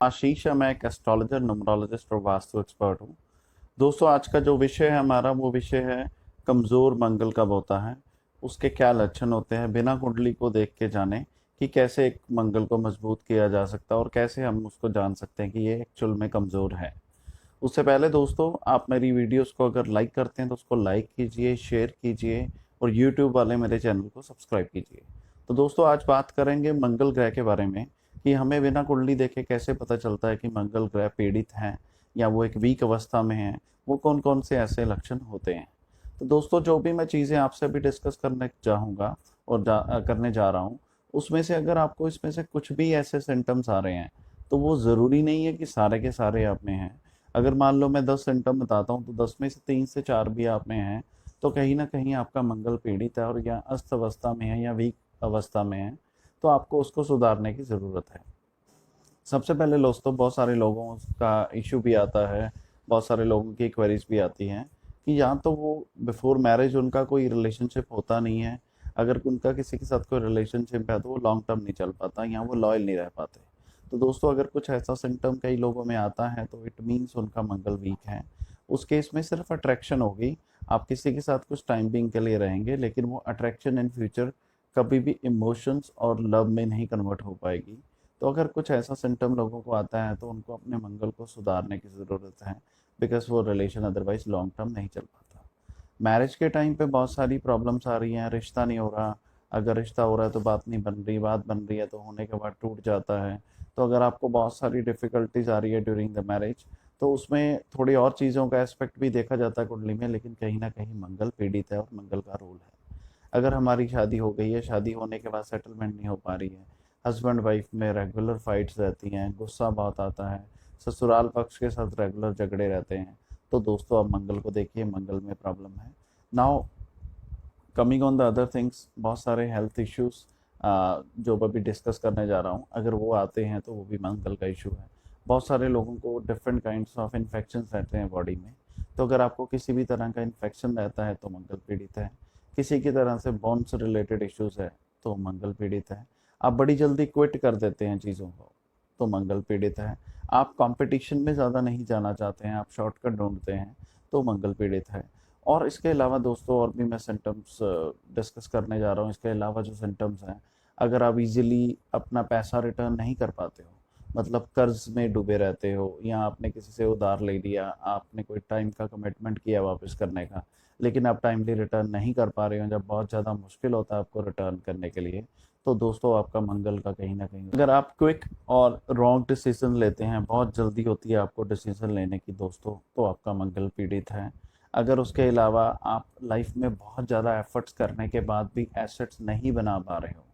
आशीष है। मैं एक एस्ट्रोलॉजर, न्यूमरोलॉजिस्ट और वास्तु एक्सपर्ट हूँ। दोस्तों, आज का जो विषय है हमारा, वो विषय है कमज़ोर मंगल कब होता है, उसके क्या लक्षण होते हैं, बिना कुंडली को देख के जाने कि कैसे एक मंगल को मजबूत किया जा सकता है और कैसे हम उसको जान सकते हैं कि ये एक्चुअल में कमज़ोर है। उससे पहले दोस्तों, आप मेरी वीडियोस को अगर लाइक करते हैं तो उसको लाइक कीजिए, शेयर कीजिए और यूट्यूब वाले मेरे चैनल को सब्सक्राइब कीजिए। तो दोस्तों, आज बात करेंगे मंगल ग्रह के बारे में कि हमें बिना कुंडली देखे कैसे पता चलता है कि मंगल ग्रह पीड़ित हैं या वो एक वीक अवस्था में है। वो कौन कौन से ऐसे लक्षण होते हैं। तो दोस्तों, जो भी मैं चीज़ें आपसे अभी डिस्कस करने चाहूँगा और करने जा रहा हूँ, उसमें से अगर आपको इसमें से कुछ भी ऐसे सिम्टम्स आ रहे हैं तो वो ज़रूरी नहीं है कि सारे के सारे आप में हैं। अगर मान लो मैं 10 सिम्टम बताता हूँ तो 10 में से 3 से 4 भी आप में हैं, तो कहीं ना कहीं आपका मंगल पीड़ित है और या अस्त अवस्था में है या वीक अवस्था में है। तो आपको उसको सुधारने की ज़रूरत है। सबसे पहले दोस्तों, बहुत सारे लोगों का इशू भी आता है, बहुत सारे लोगों की क्वेरीज भी आती हैं कि या तो वो बिफोर मैरिज उनका कोई रिलेशनशिप होता नहीं है। अगर उनका किसी के साथ कोई रिलेशनशिप है तो वो लॉन्ग टर्म नहीं चल पाता या वो लॉयल नहीं रह पाते। तो दोस्तों, अगर कुछ ऐसा सिम्टम कई लोगों में आता है तो इट मीन्स उनका मंगल वीक है। उस केस में सिर्फ अट्रैक्शन होगी। आप किसी के साथ कुछ टाइम बिंग के लिए रहेंगे, लेकिन वो अट्रैक्शन इन फ्यूचर कभी भी इमोशंस और लव में नहीं कन्वर्ट हो पाएगी। तो अगर कुछ ऐसा सिम्टम लोगों को आता है तो उनको अपने मंगल को सुधारने की ज़रूरत है, बिकॉज वो रिलेशन अदरवाइज लॉन्ग टर्म नहीं चल पाता। मैरिज के टाइम पे बहुत सारी प्रॉब्लम्स आ रही हैं, रिश्ता नहीं हो रहा। अगर रिश्ता हो रहा है तो बात नहीं बन रही, बात बन रही है तो होने के बाद टूट जाता है। तो अगर आपको बहुत सारी डिफ़िकल्टीज आ रही है ड्यूरिंग द मैरिज, तो उसमें थोड़ी और चीज़ों का एस्पेक्ट भी देखा जाता है कुंडली में, लेकिन कहीं ना कहीं मंगल पीड़ित है और मंगल का रोल है। अगर हमारी शादी हो गई है, शादी होने के बाद सेटलमेंट नहीं हो पा रही है, हस्बैंड वाइफ में रेगुलर फाइट्स रहती हैं, गुस्सा बहुत आता है, ससुराल पक्ष के साथ रेगुलर झगड़े रहते हैं, तो दोस्तों आप मंगल को देखिए, मंगल में प्रॉब्लम है। Now coming on the other things, बहुत सारे हेल्थ इश्यूज जो अभी डिस्कस करने जा रहा हूँ, अगर वो आते हैं तो वो भी मंगल का इशू है। बहुत सारे लोगों को डिफरेंट काइंड्स ऑफ इन्फेक्शन रहते हैं बॉडी में। तो अगर आपको किसी भी तरह का इन्फेक्शन रहता है तो मंगल पीड़ित है। किसी की तरह से बोन से रिलेटेड इश्यूज है तो मंगल पीड़ित है। आप बड़ी जल्दी क्विट कर देते हैं चीज़ों को तो मंगल पीड़ित है। आप कंपटीशन में ज़्यादा नहीं जाना चाहते हैं, आप शॉर्टकट ढूंढते हैं तो मंगल पीड़ित है। और इसके अलावा दोस्तों, और भी मैं सिम्टम्स डिस्कस करने जा रहा हूँ। इसके अलावा जो सिम्टम्स हैं, अगर आप इजीली अपना पैसा रिटर्न नहीं कर पाते हो, मतलब कर्ज में डूबे रहते हो, या आपने किसी से उधार ले लिया, आपने कोई टाइम का कमिटमेंट किया वापस करने का, लेकिन आप टाइमली रिटर्न नहीं कर पा रहे हो, जब बहुत ज़्यादा मुश्किल होता है आपको रिटर्न करने के लिए, तो दोस्तों आपका मंगल का कहीं ना कहीं, अगर आप क्विक और रॉन्ग डिसीजन लेते हैं, बहुत जल्दी होती है आपको डिसीजन लेने की दोस्तों, तो आपका मंगल पीड़ित है। अगर उसके अलावा आप लाइफ में बहुत ज़्यादा एफर्ट्स करने के बाद भी एसेट्स नहीं बना पा रहे हो,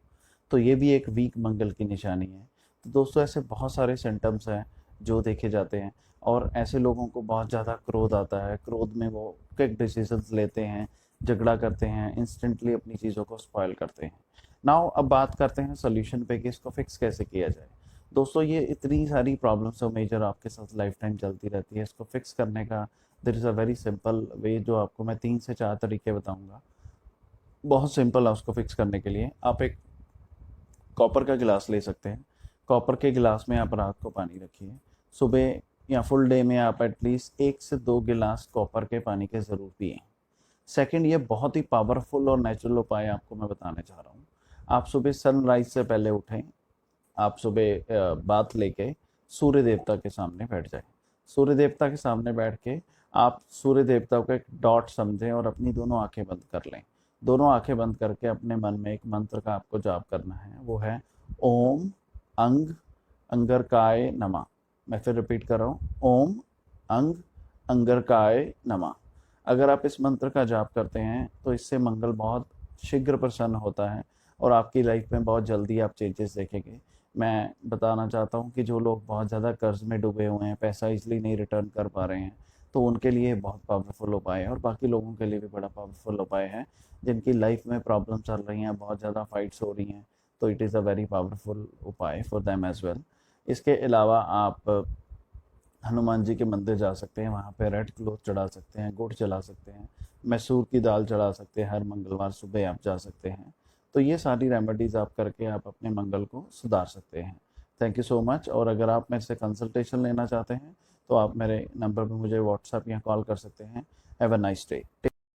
तो ये भी एक वीक मंगल की निशानी है। तो दोस्तों, ऐसे बहुत सारे सिम्टम्स हैं जो देखे जाते हैं। और ऐसे लोगों को बहुत ज़्यादा क्रोध आता है, क्रोध में वो क्विक डिसीजंस लेते हैं, झगड़ा करते हैं, इंस्टेंटली अपनी चीज़ों को स्पॉइल करते हैं। नाउ अब बात करते हैं सोल्यूशन पे कि इसको फिक्स कैसे किया जाए। दोस्तों, ये इतनी सारी प्रॉब्लम्स और मेजर आपके साथ लाइफ टाइम चलती रहती है, इसको फिक्स करने का there is a very simple way, जो आपको मैं 3 से 4 तरीके बताऊंगा। बहुत सिंपल है। उसको फिक्स करने के लिए आप एक कॉपर का गिलास ले सकते हैं। कॉपर के गिलास में आप रात को पानी रखिए। सुबह या फुल डे में आप एटलीस्ट 1 से 2 गिलास कॉपर के पानी के ज़रूर पिए। सेकंड, ये बहुत ही पावरफुल और नेचुरल उपाय आपको मैं बताने जा रहा हूँ। आप सुबह सनराइज से पहले उठें। आप सुबह बाथ लेके सूर्य देवता के सामने बैठ जाएं। सूर्य देवता के सामने बैठ के आप सूर्य देवता को एक डॉट समझें और अपनी दोनों आंखें बंद कर लें। दोनों आंखें बंद करके अपने मन में एक मंत्र का आपको जाप करना है, वो है ओम अंग अंगरकाय नमः। मैं फिर रिपीट कर रहा हूँ, ओम अंग अंगरकाय नमः। अगर आप इस मंत्र का जाप करते हैं तो इससे मंगल बहुत शीघ्र प्रसन्न होता है और आपकी लाइफ में बहुत जल्दी आप चेंजेस देखेंगे। मैं बताना चाहता हूँ कि जो लोग बहुत ज़्यादा कर्ज में डूबे हुए हैं, पैसा इसलिए नहीं रिटर्न कर पा रहे हैं, तो उनके लिए बहुत पावरफुल उपाय है, और बाकी लोगों के लिए भी बड़ा पावरफुल उपाय है जिनकी लाइफ में प्रॉब्लम चल रही हैं, बहुत ज़्यादा फाइट्स हो रही हैं। तो it is a very powerful उपाय फॉर देम एज वेल। इसके अलावा आप हनुमान जी के मंदिर जा सकते हैं, वहाँ पे रेड क्लॉथ चढ़ा सकते हैं, गुड़ चढ़ा सकते हैं, मैसूर की दाल चढ़ा सकते हैं। हर मंगलवार सुबह आप जा सकते हैं। तो ये सारी रेमेडीज़ आप करके आप अपने मंगल को सुधार सकते हैं। Thank you so much. और अगर आप मेरे से कंसल्टेशन लेना चाहते हैं तो आप मेरे नंबर पे मुझे व्हाट्सएप या कॉल कर सकते हैं। Have a nice day.